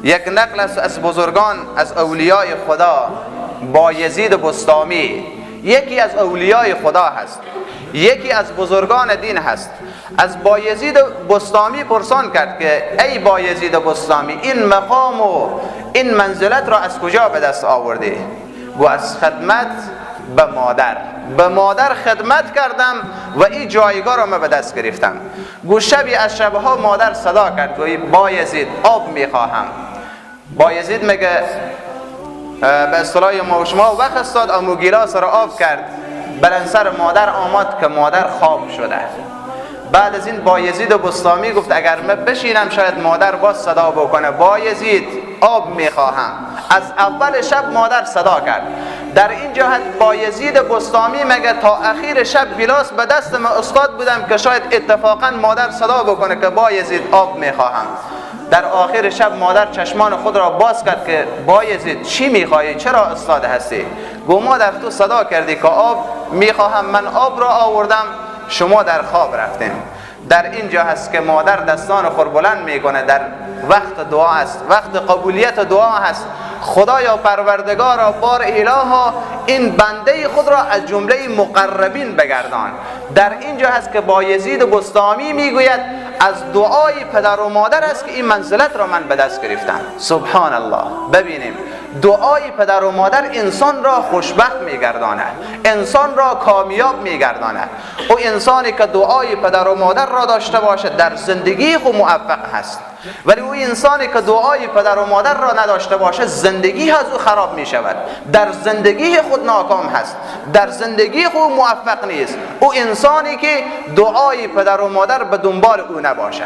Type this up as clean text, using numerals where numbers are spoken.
یک نقل از بزرگان از اولیاء خدا، بایزید بسطامی یکی از اولیاء خدا هست، یکی از بزرگان دین هست. از بایزید بسطامی پرسان کرد که ای بایزید بسطامی، این مقام و این منزلت را از کجا به دست آوردی؟ گو از خدمت به مادر خدمت کردم و این جایگاه را من به دست گرفتم. گو شبی از شبها مادر صدا کرد، گوی بایزید آب میخواهم. بایزید میگه به اصطلاح ما و شما وقت استاد، امو گیلاس را آب کرد، بلند سر مادر آمد که مادر خواب شده. بعد از این بایزید بسطامی گفت اگر من بشینم شاید مادر باز صدا بکنه، بایزید آب میخواهم. از اول شب مادر صدا کرد. در این جهت بایزید بسطامی مگه تا اخیر شب گلاس به دست من استاد بودم که شاید اتفاقا مادر صدا بکنه که بایزید آب میخواهم. در آخر شب مادر چشمان خود را باز کرد که بایزید چی میخواهی؟ چرا استاد هستی؟ گو مادر تو صدا کردی که آب میخواهم، من آب را آوردم، شما در خواب رفتیم. در اینجا هست که مادر دستان خود بلند میکنه، در وقت دعا است، وقت قبولیت دعا هست. خدایا پروردگارا بار الها این بنده خود را از جمله مقربین بگردان. در اینجا هست که بایزید بسطامی میگوید از دعای پدر و مادر است که این منزلت را من به دست گرفتم. سبحان الله. ببینیم دعای پدر و مادر انسان را خوشبخت میگرداند، انسان را کامیاب میگرداند. او انسانی که دعای پدر و مادر را داشته باشد در زندگی خود موفق هست، ولی او انسانی که دعای پدر و مادر را نداشته باشد زندگی از او خراب می شود، در زندگی خود ناکام هست، در زندگی خود موفق نیست. او انسانی که دعای پدر و مادر به دنبال او نباشه.